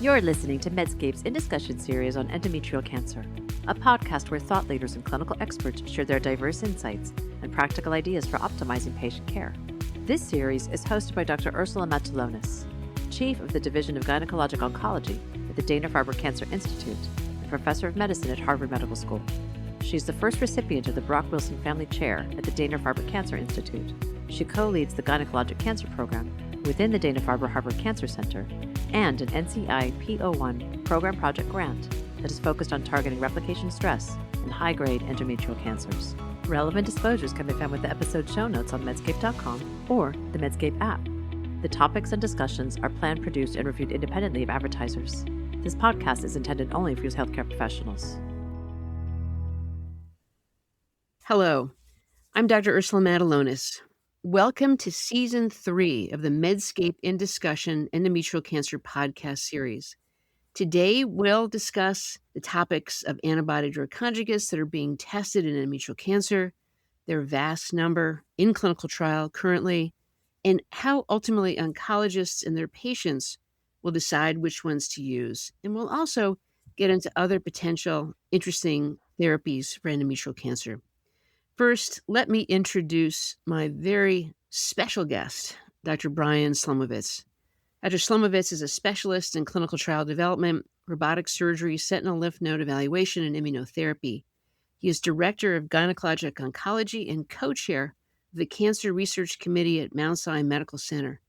You're listening to Medscape's In Discussion series on endometrial cancer, a podcast where thought leaders and clinical experts share their diverse insights and practical ideas for optimizing patient care. This series is hosted by Dr. Ursula Matulonis, Chief of the Division of Gynecologic Oncology at the Dana-Farber Cancer Institute and Professor of Medicine at Harvard Medical School. She's the first recipient of the Brock-Wilson Family Chair at the Dana-Farber Cancer Institute. She co-leads the Gynecologic Cancer Program within the Dana-Farber Harvard Cancer Center and an NCI P01 program project grant that is focused on targeting replication stress in high-grade endometrial cancers. Relevant disclosures can be found with the episode show notes on Medscape.com or the Medscape app. The topics and discussions are planned, produced, and reviewed independently of advertisers. This podcast is intended only for healthcare professionals. Hello, I'm Dr. Ursula Matulonis. Welcome to Season 3 of the Medscape in Discussion Endometrial Cancer podcast series. Today, we'll discuss the topics of antibody-drug conjugates that are being tested in endometrial cancer, their vast number in clinical trial currently, and how ultimately oncologists and their patients will decide which ones to use. And we'll also get into other potential interesting therapies for endometrial cancer. First, let me introduce my very special guest, Dr. Brian Slomovitz. Dr. Slomovitz is a specialist in clinical trial development, robotic surgery, sentinel lymph node evaluation, and immunotherapy. He is director of gynecologic oncology and co-chair of the Cancer Research Committee at Mount Sinai Medical Center.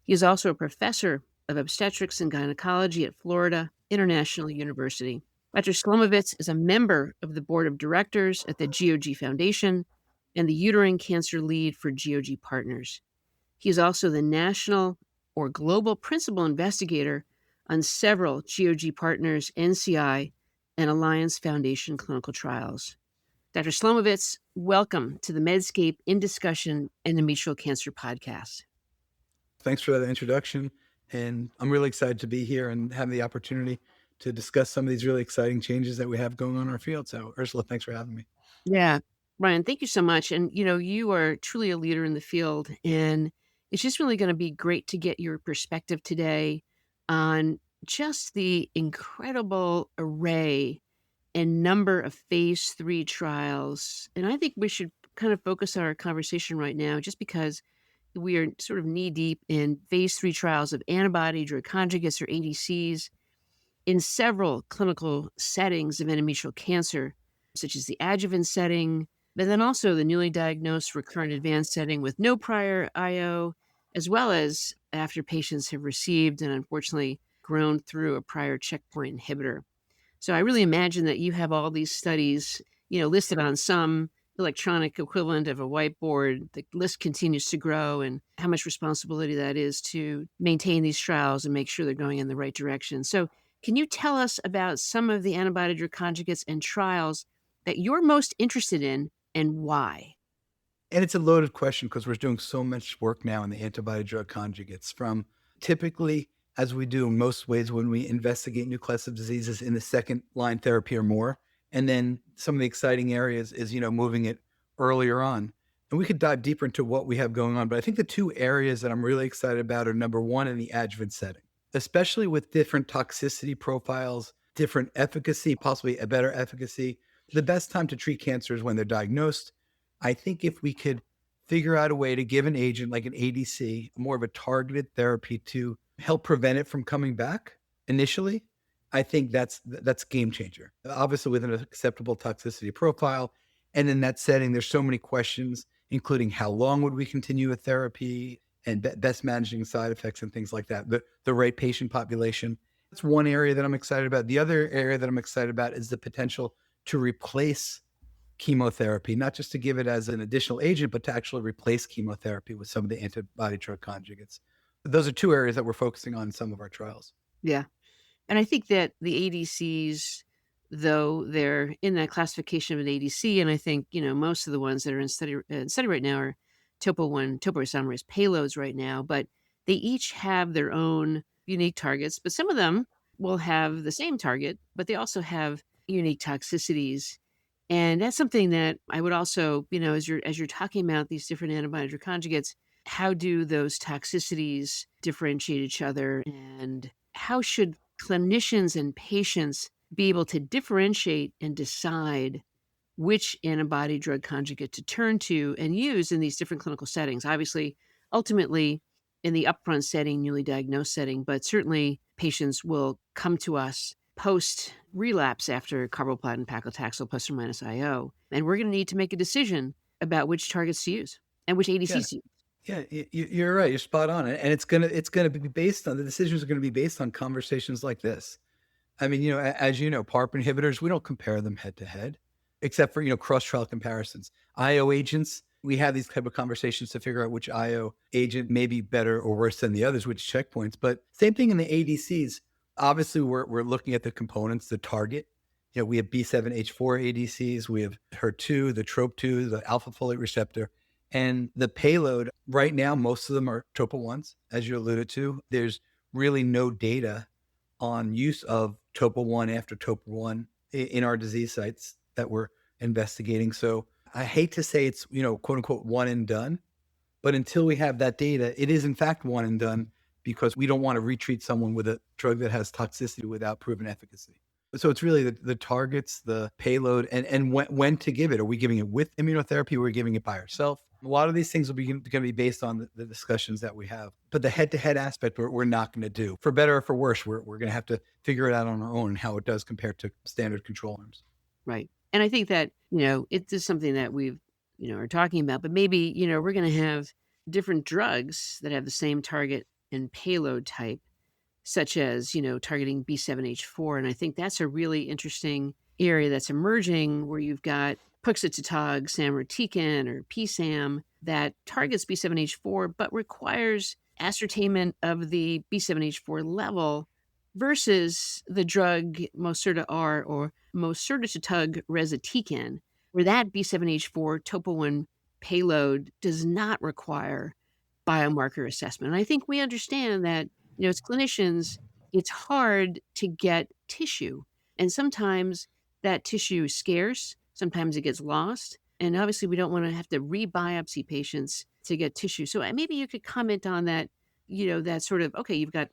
He is also a professor of obstetrics and gynecology at Florida International University. Dr. Slomovitz is a member of the board of directors at the GOG Foundation and the uterine cancer lead for GOG Partners. He is also the national or global principal investigator on several GOG Partners, NCI, and Alliance Foundation clinical trials. Dr. Slomovitz, welcome to the Medscape in Discussion Endometrial Cancer podcast. Thanks for that introduction. And I'm really excited to be here and have the opportunity to discuss some of these really exciting changes that we have going on in our field. So Ursula, thanks for having me. Yeah, Brian, thank you so much. And, you are truly a leader in the field, and it's just really going to be great to get your perspective today on just the incredible array and number of phase 3 trials. And I think we should kind of focus our conversation right now just because we are sort of knee deep in phase 3 trials of antibody-drug conjugates or ADCs in several clinical settings of endometrial cancer, such as the adjuvant setting, but then also the newly diagnosed recurrent advanced setting with no prior IO, as well as after patients have received and unfortunately grown through a prior checkpoint inhibitor. So I really imagine that you have all these studies, listed on some electronic equivalent of a whiteboard. The list continues to grow, and how much responsibility that is to maintain these trials and make sure they're going in the right direction. So can you tell us about some of the antibody-drug conjugates and trials that you're most interested in and why? And it's a loaded question because we're doing so much work now in the antibody-drug conjugates, from typically, as we do in most ways when we investigate new class of diseases, in the second line therapy or more. And then some of the exciting areas is, moving it earlier on. And we could dive deeper into what we have going on. But I think the two areas that I'm really excited about are, number one, in the adjuvant setting, especially with different toxicity profiles, different efficacy, possibly a better efficacy. The best time to treat cancer is when they're diagnosed. I think if we could figure out a way to give an agent like an ADC, more of a targeted therapy to help prevent it from coming back initially, I think that's game changer. Obviously with an acceptable toxicity profile. And in that setting, there's so many questions, including how long would we continue with therapy and best managing side effects and things like that. The right patient population. That's one area that I'm excited about. The other area that I'm excited about is the potential to replace chemotherapy, not just to give it as an additional agent, but to actually replace chemotherapy with some of the antibody-drug conjugates. Those are two areas that we're focusing on in some of our trials. Yeah. And I think that the ADCs, though they're in that classification of an ADC, and I think, most of the ones that are in study right now are topoisomerase payloads right now, but they each have their own unique targets, but some of them will have the same target, but they also have unique toxicities. And that's something that I would also, as you're talking about these different antibody-drug conjugates, how do those toxicities differentiate each other, and how should clinicians and patients be able to differentiate and decide which antibody drug conjugate to turn to and use in these different clinical settings. Obviously, ultimately, in the upfront setting, newly diagnosed setting, but certainly patients will come to us post relapse after carboplatin paclitaxel plus or minus IO. And we're going to need to make a decision about which targets to use and which ADCs Yeah. to use. Yeah, you're right. You're spot on. And it's gonna be based on, the decisions are going to be based on conversations like this. I mean, as you know, PARP inhibitors, we don't compare them head to head, except for, cross-trial comparisons. IO agents, we have these type of conversations to figure out which IO agent may be better or worse than the others, which checkpoints. But same thing in the ADCs. Obviously, we're looking at the components, the target. We have B7H4 ADCs, we have HER2, the TROP2, the alpha folate receptor, and the payload. Right now, most of them are topo-1s, as you alluded to. There's really no data on use of topo-1 after topo-1 in our disease sites that we're investigating. So I hate to say it's, quote unquote, one and done, but until we have that data, it is in fact one and done, because we don't want to retreat someone with a drug that has toxicity without proven efficacy. So it's really the targets, the payload, and when to give it. Are we giving it with immunotherapy? Or are we giving it by ourselves? A lot of these things will be going to be based on the discussions that we have. But the head-to-head aspect, we're not going to do. For better or for worse, we're going to have to figure it out on our own, how it does compare to standard control arms. Right. And I think that, it is something that we've, are talking about, but maybe, we're going to have different drugs that have the same target and payload type, such as, targeting B7H4. And I think that's a really interesting area that's emerging, where you've got puxitotug, samrotecan, or PSAM, that targets B7H4, but requires ascertainment of the B7H4 level, versus the drug Mocerta-R or mocertotug rezetecan, where that B7H4 topo-1 payload does not require biomarker assessment. And I think we understand that, as clinicians, it's hard to get tissue. And sometimes that tissue is scarce, sometimes it gets lost. And obviously, we don't want to have to rebiopsy patients to get tissue. So maybe you could comment on that, that sort of, okay, you've got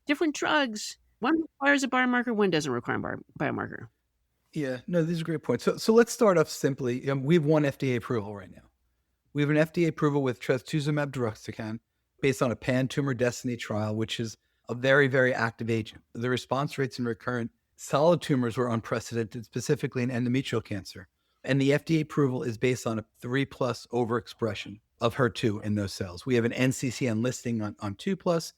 different drugs. One requires a biomarker, one doesn't require a biomarker. Yeah, no, these are great points. So let's start off simply. We have one FDA approval right now. We have an FDA approval with trastuzumab deruxtecan based on a pan-tumor destiny trial, which is a very, very active agent. The response rates in recurrent solid tumors were unprecedented, specifically in endometrial cancer. And the FDA approval is based on a 3+ overexpression of HER2 in those cells. We have an NCCN listing on 2+,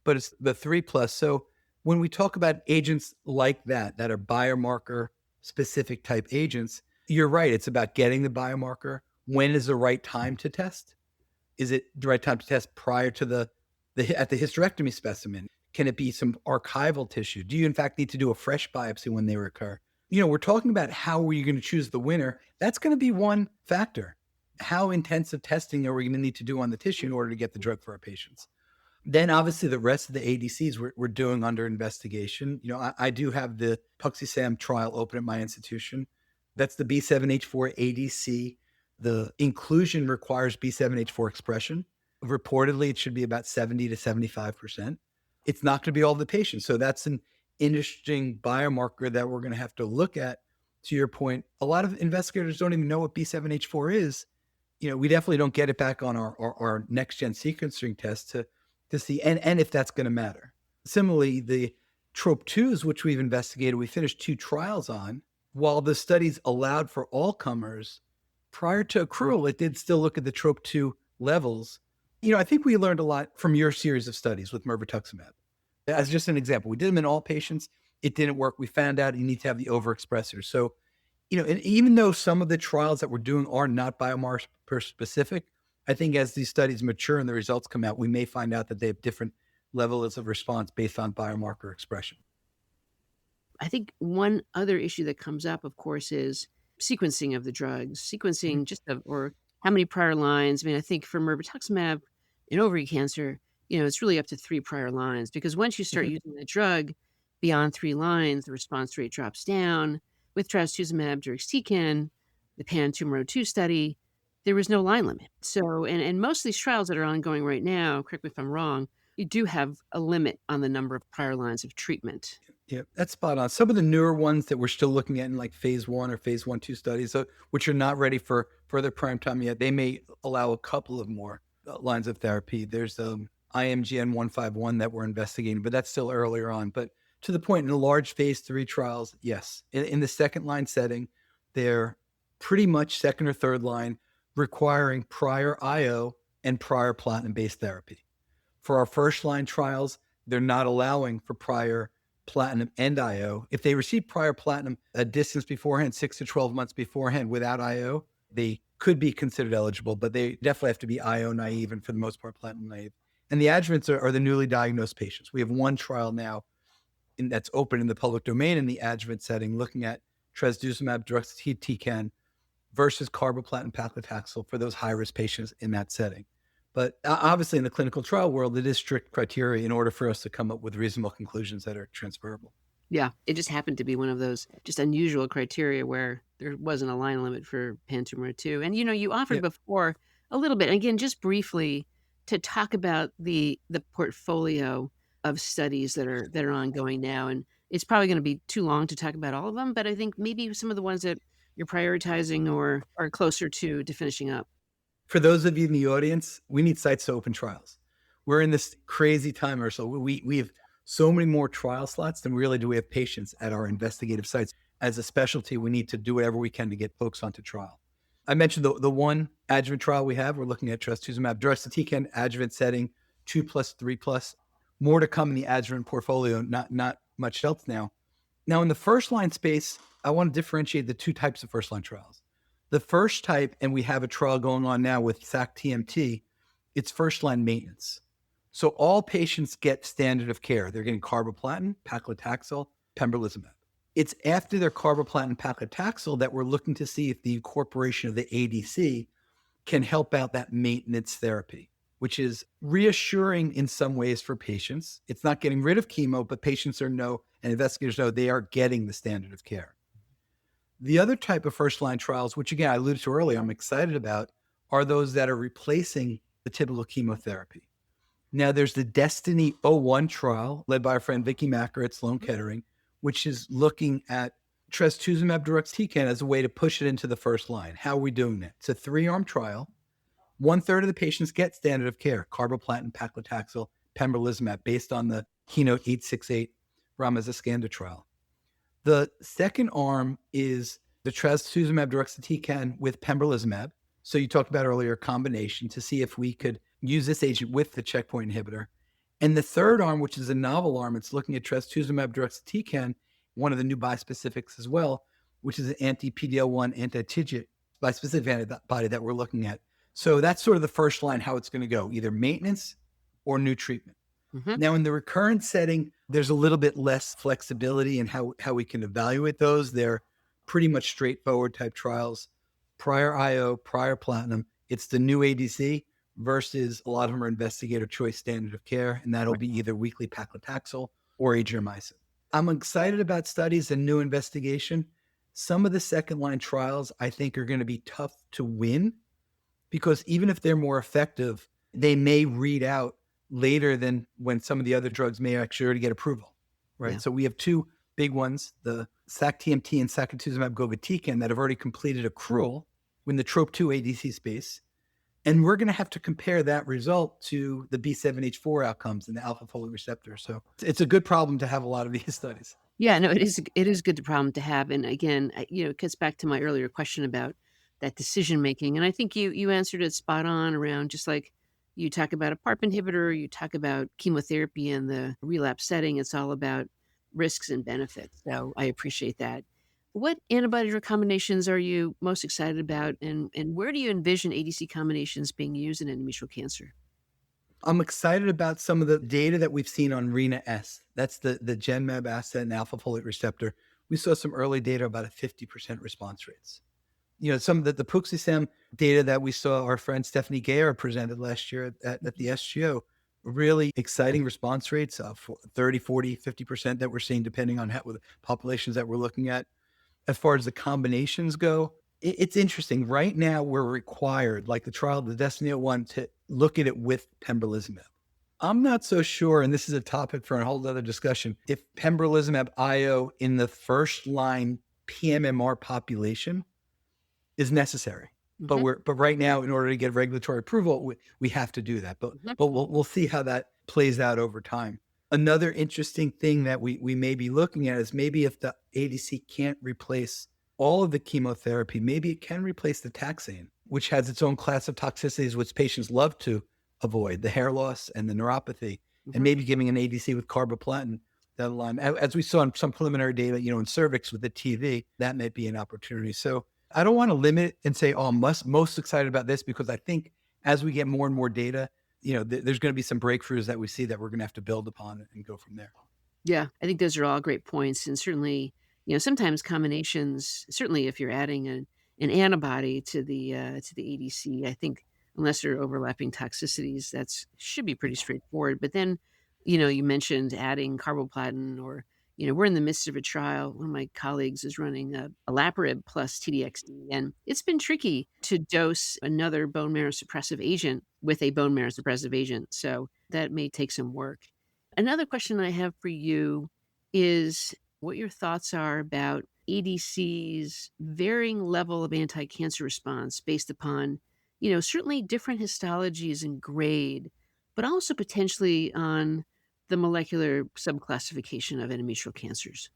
but it's the 3+. So when we talk about agents like that are biomarker specific type agents, you're right. It's about getting the biomarker. When is the right time to test? Is it the right time to test prior to at the hysterectomy specimen? Can it be some archival tissue? Do you in fact need to do a fresh biopsy when they recur? We're talking about how are you going to choose the winner. That's going to be one factor. How intensive testing are we going to need to do on the tissue in order to get the drug for our patients? Then obviously the rest of the ADCs we're doing under investigation. I do have the PuxSam trial open at my institution. That's the B7H4 ADC. The inclusion requires B7H4 expression. Reportedly, it should be about 70 to 75%. It's not going to be all the patients. So that's an interesting biomarker that we're going to have to look at. To your point, a lot of investigators don't even know what B7H4 is. We definitely don't get it back on our next-gen sequencing test to see, and if that's going to matter. Similarly, the TROP2s, which we've investigated, we finished 2 trials on. While the studies allowed for all comers, prior to accrual, it did still look at the TROP2 levels. I think we learned a lot from your series of studies with mirvetuximab. As just an example, we did them in all patients. It didn't work. We found out you need to have the overexpressors. So, and even though some of the trials that we're doing are not biomarker specific, I think as these studies mature and the results come out, we may find out that they have different levels of response based on biomarker expression. I think one other issue that comes up, of course, is sequencing of the drugs, sequencing or how many prior lines. I mean, I think for mirvetuximab in ovary cancer, it's really up to 3 prior lines, because once you start using the drug beyond 3 lines, the response rate drops down. With trastuzumab deruxtecan, the pan-tumor-02 study, there was no line limit. So, and most of these trials that are ongoing right now, correct me if I'm wrong, you do have a limit on the number of prior lines of treatment. Yeah, that's spot on. Some of the newer ones that we're still looking at in like phase 1 or phase 1/2 studies, which are not ready for further prime time yet, they may allow a couple of more lines of therapy. There's IMGN 151 that we're investigating, but that's still earlier on. But to the point, in the large phase 3 trials, yes, in the second line setting, they're pretty much second or third line, requiring prior IO and prior platinum-based therapy. For our first line trials, they're not allowing for prior platinum and IO. If they receive prior platinum a distance beforehand, 6 to 12 months beforehand without IO, they could be considered eligible, but they definitely have to be IO naive and for the most part platinum naive. And the adjuvants are the newly diagnosed patients. We have one trial now that's open in the public domain in the adjuvant setting, looking at trastuzumab deruxtecan versus carboplatin paclitaxel for those high-risk patients in that setting. But obviously in the clinical trial world, it is strict criteria in order for us to come up with reasonable conclusions that are transferable. Yeah, it just happened to be one of those just unusual criteria where there wasn't a line limit for pan-tumor 2. And, you offered before a little bit, again, just briefly, to talk about the portfolio of studies that are ongoing now. And it's probably going to be too long to talk about all of them, but I think maybe some of the ones that you're prioritizing or are closer to finishing up. For those of you in the audience, we need sites to open trials. We're in this crazy time, Ursula. We have so many more trial slots than really do we have patients at our investigative sites. As a specialty, we need to do whatever we can to get folks onto trial. I mentioned the one adjuvant trial we have. We're looking at trastuzumab deruxtecan adjuvant setting, 2+, 3+. More to come in the adjuvant portfolio, not much else now. Now, in the first line space, I want to differentiate the two types of first line trials. The first type, and we have a trial going on now with SAC-TMT, it's first line maintenance. So all patients get standard of care. They're getting carboplatin, paclitaxel, pembrolizumab. It's after their carboplatin, paclitaxel that we're looking to see if the incorporation of the ADC can help out that maintenance therapy, which is reassuring in some ways for patients. It's not getting rid of chemo, but patients and investigators know they are getting the standard of care. The other type of first-line trials, which again, I alluded to earlier, I'm excited about, are those that are replacing the typical chemotherapy. Now, there's the Destiny-01 trial led by our friend Vicky Macker at Sloan Kettering, which is looking at trastuzumab deruxtecan as a way to push it into the first line. How are we doing that? It's a 3-arm trial. 1/3 of the patients get standard of care, carboplatin, paclitaxel, pembrolizumab, based on the Keynote 868 Ramazzascanda trial. The second arm is the trastuzumab deruxtecan with pembrolizumab. So you talked about earlier, combination to see if we could use this agent with the checkpoint inhibitor. And the third arm, which is a novel arm, it's looking at trastuzumab deruxtecan, one of the new bispecifics as well, which is an anti-PD-L1, anti-TIGIT bispecific antibody that we're looking at. So that's sort of the first line, how it's going to go, either maintenance or new treatment. Mm-hmm. Now, in the recurrent setting, there's a little bit less flexibility in how we can evaluate those. They're pretty much straightforward type trials. Prior IO, prior platinum, it's the new ADC versus a lot of them are investigator choice standard of care, and that'll be either weekly paclitaxel or adriamycin. I'm excited about studies and new investigation. Some of the second line trials I think are going to be tough to win because even if they're more effective, they may read out later than when some of the other drugs may actually already get approval, right? Yeah. So we have two big ones, the SAC-TMT and sacituzumab govitecan, that have already completed accrual in the TROP2 ADC space. And we're going to have to compare that result to the B7H4 outcomes and the alpha folate receptor. So it's a good problem to have a lot of these studies. Yeah, no, it is a good problem to have. And again, it gets back to my earlier question about that decision making. And I think you answered it spot on around just like you talk about a PARP inhibitor, you talk about chemotherapy in the relapse setting. It's all about risks and benefits. So I appreciate that. What antibody drug combinations are you most excited about, and where do you envision ADC combinations being used in endometrial cancer? I'm excited about some of the data that we've seen on RENA-S. That's the Genmab asset and alpha folate receptor. We saw some early data about a 50% response rates. Some of the Puxisam data that we saw our friend Stephanie Gayer presented last year at the SGO, really exciting response rates of 30, 40, 50% that we're seeing depending on the populations that we're looking at. As far as the combinations go, it's interesting. Right now, we're required, like the trial, the Destiny-01, to look at it with pembrolizumab. I'm not so sure, and this is a topic for a whole other discussion, if pembrolizumab IO in the first line PMMR population is necessary. But Mhm, but right now, in order to get regulatory approval, we have to do that. But mhm. we'll see how that plays out over time. Another interesting thing that we may be looking at is maybe if the ADC can't replace all of the chemotherapy, maybe it can replace the taxane, which has its own class of toxicities, which patients love to avoid, the hair loss and the neuropathy, and Mhm. maybe giving an ADC with carboplatin that align. As we saw in some preliminary data, in cervix with the TV, that might be an opportunity. So I don't want to limit it and say, oh, I'm most excited about this, because I think as we get more and more data, there's going to be some breakthroughs that we see that we're going to have to build upon and go from there. Yeah, I think those are all great points, and certainly, sometimes combinations. Certainly, if you're adding an antibody to the ADC, I think unless there are overlapping toxicities, that's should be pretty straightforward. But then, you mentioned adding carboplatin, or we're in the midst of a trial. One of my colleagues is running a olaparib plus TDXD, and it's been tricky to dose another bone marrow suppressive agent with a bone marrow suppressive agent. So that may take some work. Another question I have for you is what your thoughts are about ADC's varying level of anti-cancer response based upon, certainly different histologies and grade, but also potentially on the molecular subclassification of endometrial cancers.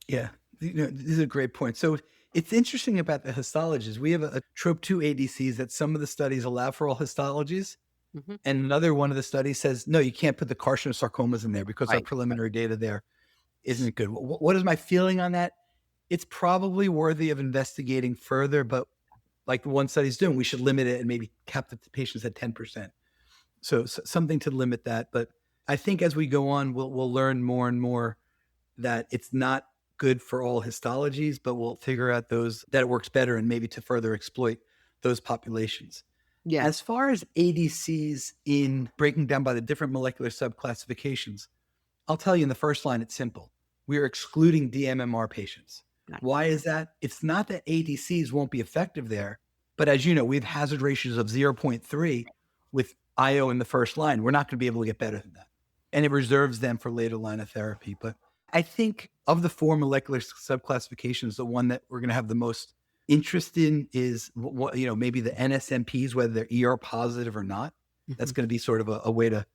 Yeah, this is a great point. So it's interesting about the histologies. We have a TROP2 ADCs that some of the studies allow for all histologies. Mhm. And another one of the studies says, no, you can't put the carcinosarcomas in there because our Right. preliminary data there isn't good. What is my feeling on that? It's probably worthy of investigating further, but like the one study's doing, we should limit it and maybe cap the patients at 10%. So something to limit that. But I think as we go on, we'll learn more and more that it's not good for all histologies, but we'll figure out those that it works better and maybe to further exploit those populations. Yeah. As far as ADCs in breaking down by the different molecular subclassifications, I'll tell you in the first line, it's simple. We are excluding DMMR patients. Got Why is that? It's not that ADCs won't be effective there, but as you know, we have hazard ratios of zero point 0.3 with IO in the first line. We're not going to be able to get better than that. And it reserves them for later line of therapy. But I think of the four molecular subclassifications, the one that we're going to have the most interest in is maybe the NSMPs, whether they're ER positive or not. That's Mhm. going to be sort of a way to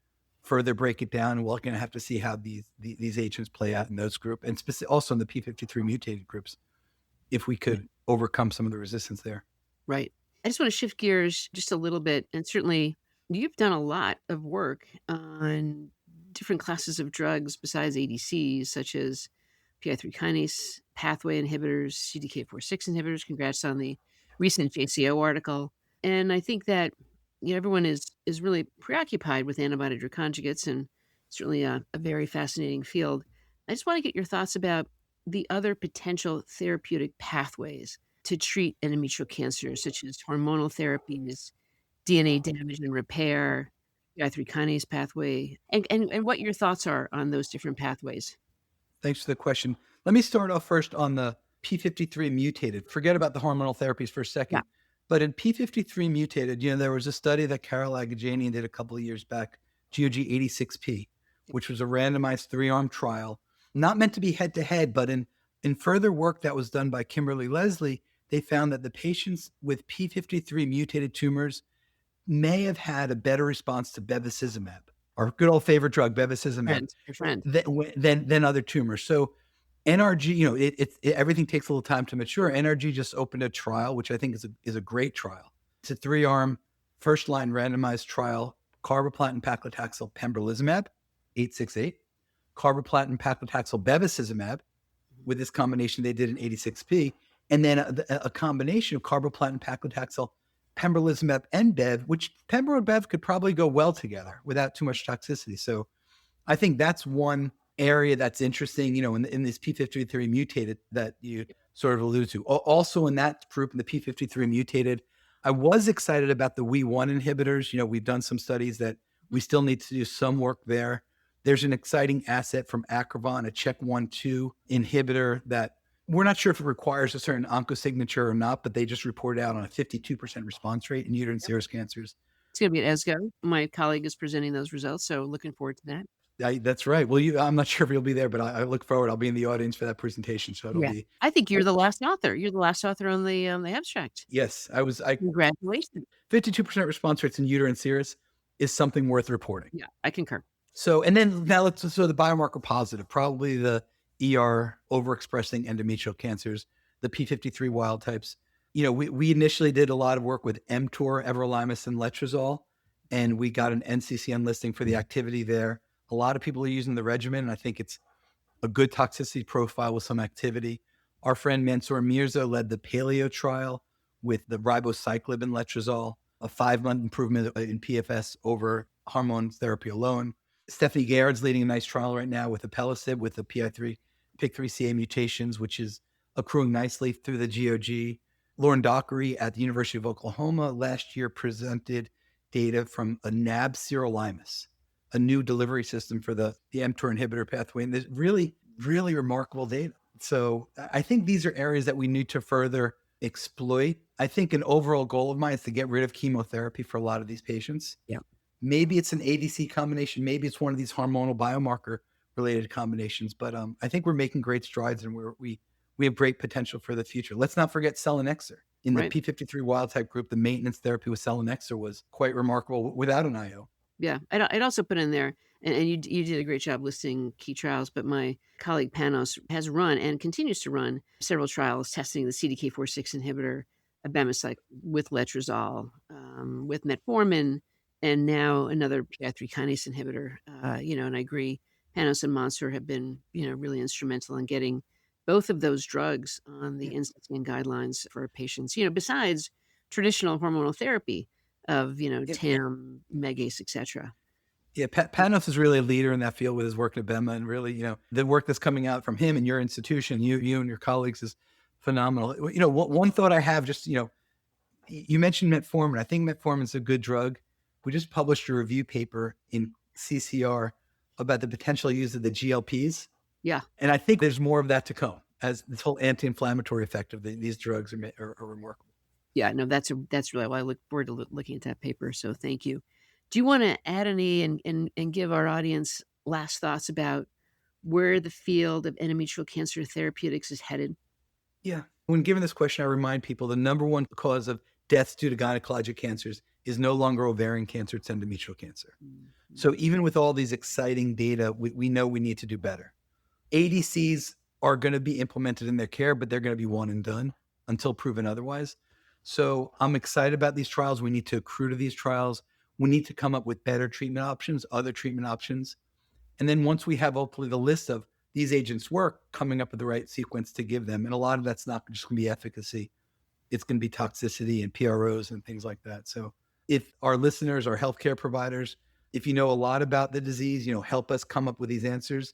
further break it down. We're going to have to see how these agents play out in those groups, and also in the P53 mutated groups, if we Yeah. could overcome some of the resistance there. Right. I just want to shift gears just a little bit. And certainly, you've done a lot of work on different classes of drugs besides ADCs, such as PI3 kinase pathway inhibitors, CDK4/6 inhibitors. Congrats on the recent JCO article. And I think that everyone is really preoccupied with antibody drug conjugates, and certainly a very fascinating field. I just want to get your thoughts about the other potential therapeutic pathways to treat endometrial cancer, such as hormonal therapies, DNA damage and repair, PI3 kinase pathway, and what your thoughts are on those different pathways. Thanks for the question. Let me start off first on the P53 mutated. Forget about the hormonal therapies for a Yeah. second. But in P53 mutated, there was a study that Carol Agajanian did a couple of years back, GOG 86P, which was a randomized 3-arm trial, not meant to be head to head, but in further work that was done by Kimberly Leslie, they found that the patients with P53 mutated tumors may have had a better response to bevacizumab, our good old favorite drug, bevacizumab, Friend, your friend. than other tumors. So NRG, everything takes a little time to mature. NRG just opened a trial, which I think is a great trial. It's a 3-arm, first-line randomized trial, carboplatin, paclitaxel, pembrolizumab, 868, carboplatin, paclitaxel, bevacizumab. With this combination, they did an 86P, and then a combination of carboplatin, paclitaxel, pembrolizumab, and bev, which pembro and bev could probably go well together without too much toxicity. So I think that's one area that's interesting, in this P53 mutated that you sort of alluded to. Also in that group, in the P53 mutated, I was excited about the WEE1 inhibitors. We've done some studies that we still need to do some work there. There's an exciting asset from Acrivon, a CHEK1/2 inhibitor that we're not sure if it requires a certain oncosignature or not, but they just reported out on a 52% response rate in uterine serous cancers. It's going to be at ESGO. My colleague is presenting those results, so looking forward to that. That's right. Well, I'm not sure if you'll be there, but I look forward. I'll be in the audience for that presentation, so it'll Yeah. be. I think you're the last author. You're the last author on the abstract. Yes, I Congratulations. 52% response rates in uterine serous is something worth reporting. Yeah, I concur. So, and then now so the biomarker positive, probably the ER overexpressing endometrial cancers, the P53 wild types. We initially did a lot of work with mTOR, everolimus, and letrozole, and we got an NCCN listing for the activity there. A lot of people are using the regimen, and I think it's a good toxicity profile with some activity. Our friend Mansour Mirza led the paleo trial with the ribociclib and letrozole, a 5-month improvement in PFS over hormone therapy alone. Stephanie Garrett's leading a nice trial right now with alpelisib with the PIK3CA mutations, which is accruing nicely through the GOG. Lauren Dockery at the University of Oklahoma last year presented data from a NAB sirolimus, a new delivery system for the mTOR inhibitor pathway. And there's really, really remarkable data. So I think these are areas that we need to further exploit. I think an overall goal of mine is to get rid of chemotherapy for a lot of these patients. Yeah. Maybe it's an ADC combination. Maybe it's one of these hormonal biomarker related combinations. But I think we're making great strides, and we have great potential for the future. Let's not forget selinexor. In the P53 wild type group, the maintenance therapy with selinexor was quite remarkable without an IO. Yeah, I'd also put in there, and you did a great job listing key trials, but my colleague Panos has run and continues to run several trials testing the CDK4/6 inhibitor, abemaciclib, with letrozole, with metformin, and now another PI3 kinase inhibitor. And I agree, Panos and Mansour have been, really instrumental in getting both of those drugs on the NCCN guidelines for patients, besides traditional hormonal therapy of, TAM, Megace, et cetera. Yeah, Panos is really a leader in that field with his work at BEMA, and really, the work that's coming out from him and your institution, you and your colleagues, is phenomenal. One thought I have, just, you mentioned metformin. I think metformin is a good drug. We just published a review paper in CCR about the potential use of the GLPs. Yeah. And I think there's more of that to come, as this whole anti-inflammatory effect of these drugs are remarkable. Yeah, no, that's really why I look forward to looking at that paper. So thank you. Do you want to add any and give our audience last thoughts about where the field of endometrial cancer therapeutics is headed? Yeah. When given this question, I remind people the number one cause of deaths due to gynecologic cancers is no longer ovarian cancer, it's endometrial cancer. Mm-hmm. So even with all these exciting data, we know we need to do better. ADCs are going to be implemented in their care, but they're going to be one and done until proven otherwise. So I'm excited about these trials. We need to accrue to these trials. We need to come up with better treatment options, other treatment options. And then once we have hopefully the list of these agents work, coming up with the right sequence to give them. And a lot of that's not just going to be efficacy. It's going to be toxicity and PROs and things like that. So if our listeners are healthcare providers, if you know a lot about the disease, help us come up with these answers.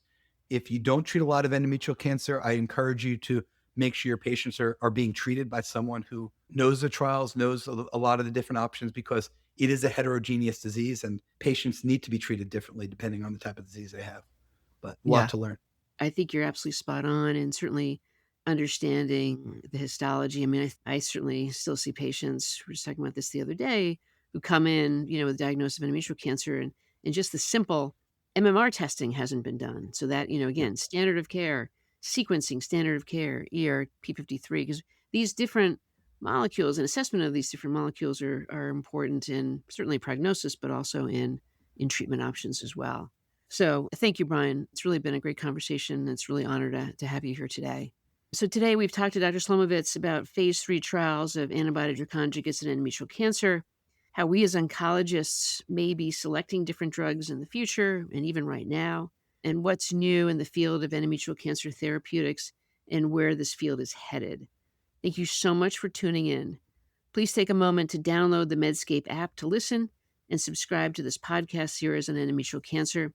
If you don't treat a lot of endometrial cancer, I encourage you to make sure your patients are being treated by someone who knows the trials, knows a lot of the different options, because it is a heterogeneous disease and patients need to be treated differently depending on the type of disease they have. But a lot to learn. I think you're absolutely spot on, and certainly understanding the histology. I mean, I certainly still see patients, we were talking about this the other day, who come in, with a diagnosis of endometrial cancer, and just the simple MMR testing hasn't been done. So that, again, standard of care, sequencing, standard of care, ER, P53, because these different molecules and assessment of these different molecules are important in certainly prognosis, but also in treatment options as well. So thank you, Brian. It's really been a great conversation. It's really an honor to have you here today. So today we've talked to Dr. Slomovitz about phase 3 trials of antibody-drug conjugates in endometrial cancer, how we as oncologists may be selecting different drugs in the future and even right now, and what's new in the field of endometrial cancer therapeutics and where this field is headed. Thank you so much for tuning in. Please take a moment to download the Medscape app to listen and subscribe to this podcast series on endometrial cancer.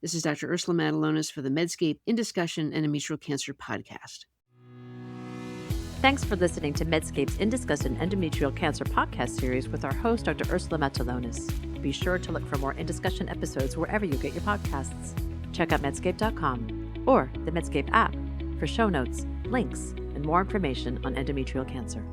This is Dr. Ursula Matulonis for the Medscape In Discussion Endometrial Cancer podcast. Thanks for listening to Medscape's In Discussion Endometrial Cancer podcast series with our host, Dr. Ursula Matulonis. Be sure to look for more In Discussion episodes wherever you get your podcasts. Check out Medscape.com or the Medscape app for show notes, links, and more information on endometrial cancer.